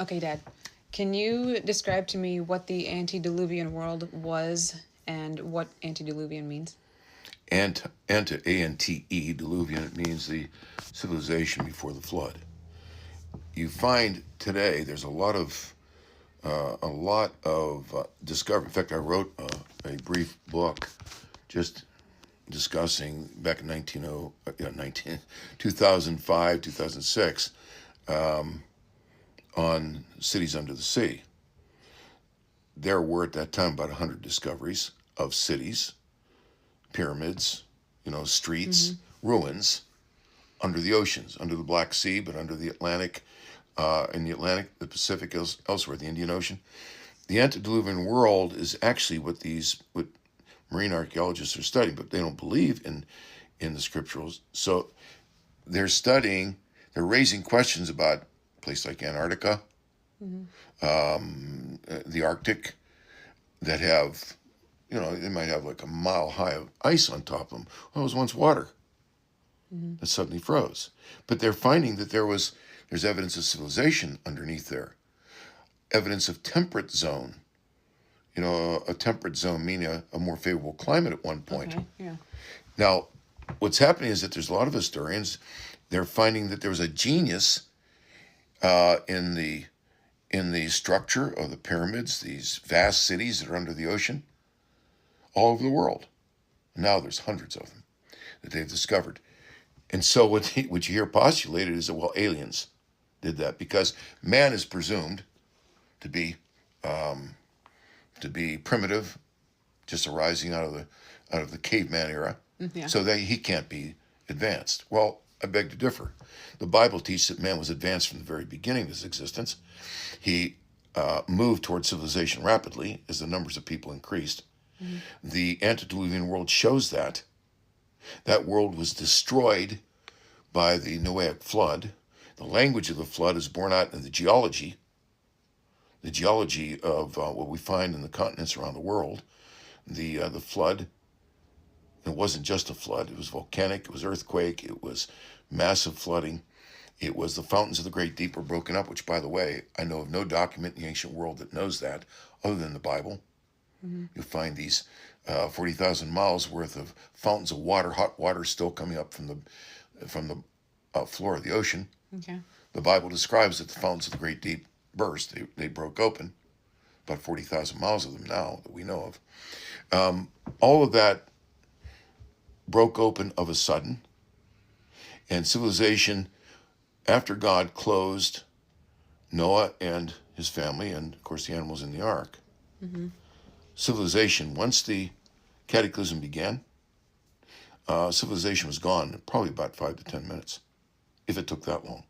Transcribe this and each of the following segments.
Okay, Dad. Can you describe to me what the antediluvian world was and what antediluvian means? Ante, diluvian, it means the civilization before the flood. You find today there's a lot of discovery. In fact, I wrote a brief book just discussing back in 2005, 2006 on cities under the sea. There were at that time about 100 discoveries of cities, pyramids, streets, Mm-hmm. ruins under the oceans, under the Black Sea, but under the Atlantic, in the Atlantic, the Pacific, elsewhere, the Indian Ocean. The antediluvian world is actually what marine archaeologists are studying, but they don't believe in the scriptures. So they're studying, they're raising questions about a place like Antarctica, Mm-hmm. the Arctic, that have, they might have like a mile high of ice on top of them. Well, it was once water Mm-hmm. that suddenly froze. But they're finding that there's evidence of civilization underneath there, evidence of temperate zone. A temperate zone meaning a more favorable climate at one point. Okay, yeah. Now, what's happening is that there's a lot of historians. They're finding that there was a genius in the structure of the pyramids, these vast cities that are under the ocean, all over the world. Now there's hundreds of them that they've discovered. And so what you hear postulated is that, well, aliens did that because man is presumed to be um, primitive, just arising out of the caveman era, Yeah. so that he can't be advanced. Well, I beg to differ. The Bible teaches that man was advanced from the very beginning of his existence. He moved towards civilization rapidly as the numbers of people increased. Mm-hmm. The antediluvian world shows that. That world was destroyed by the Noahic flood. The language of the flood is borne out in the geology of what we find in the continents around the world. The flood, it wasn't just a flood, it was volcanic, it was earthquake, it was massive flooding. It was the fountains of the great deep were broken up, which, by the way, I know of no document in the ancient world that knows that other than the Bible. Mm-hmm. You'll find these 40,000 miles worth of fountains of water, hot water still coming up from the floor of the ocean. Okay. The Bible describes that the fountains of the great deep burst. They broke open. About 40,000 miles of them now that we know of. All of that broke open of a sudden, and civilization, after God closed Noah and his family, and of course the animals in the ark, Mm-hmm. civilization, once the cataclysm began, civilization was gone in probably about 5 to 10 minutes, if it took that long.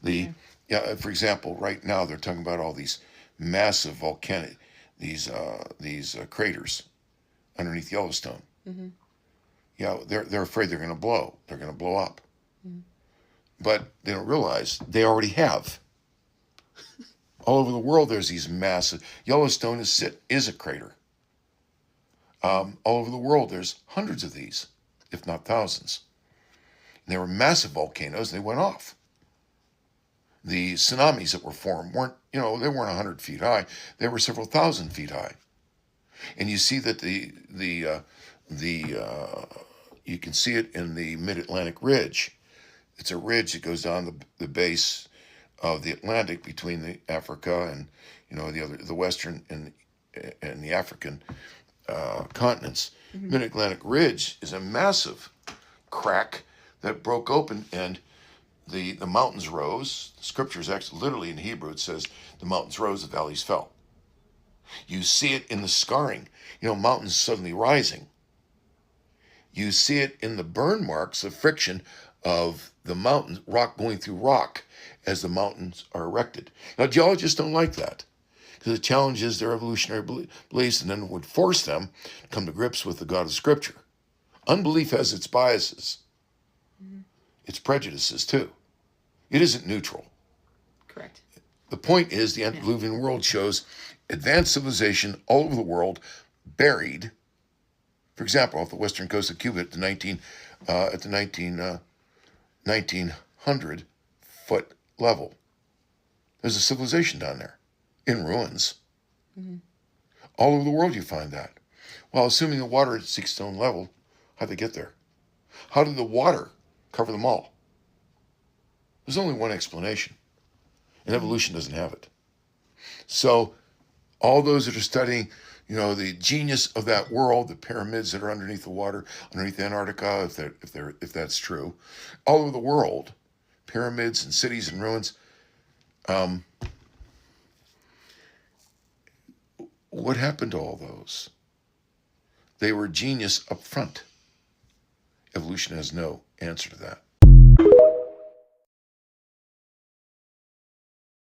The Okay. Yeah, for example, right now they're talking about all these massive volcanic these craters underneath Yellowstone. Mm-hmm. Yeah, they're afraid they're going to blow. They're going to blow up, Mm-hmm. but they don't realize they already have. All over the world, there's these massive. Yellowstone is a crater. All over the world, there's hundreds of these, if not thousands. And they were massive volcanoes. And they went off. The tsunamis that were formed they weren't 100 feet high. They were several thousand feet high. And you see that you can see it in the Mid-Atlantic Ridge. It's a ridge that goes down the base of the Atlantic between the Africa and the Western and the African continents. Mm-hmm. Mid-Atlantic Ridge is a massive crack that broke open, and the mountains rose. The scriptures actually, literally in Hebrew, it says the mountains rose, the valleys fell. You see it in the scarring, mountains suddenly rising. You see it in the burn marks of friction of the mountains, rock going through rock as the mountains are erected. Now, geologists don't like that because it challenges their evolutionary beliefs and then would force them to come to grips with the God of Scripture. Unbelief has its biases, Mm-hmm. its prejudices too. It isn't neutral. Correct. The point is the Yeah. antediluvian world shows advanced civilization all over the world buried. For example, off the western coast of Cuba at the 1900 foot level. There's a civilization down there in ruins. Mm-hmm. All over the world you find that. Well, assuming the water is 6 stone level, how'd they get there? How did the water cover them all? There's only one explanation, and evolution doesn't have it. So all those that are studying, the genius of that world, the pyramids that are underneath the water, underneath Antarctica, if that's true, all over the world, pyramids and cities and ruins. What happened to all those? They were genius up front. Evolution has no answer to that.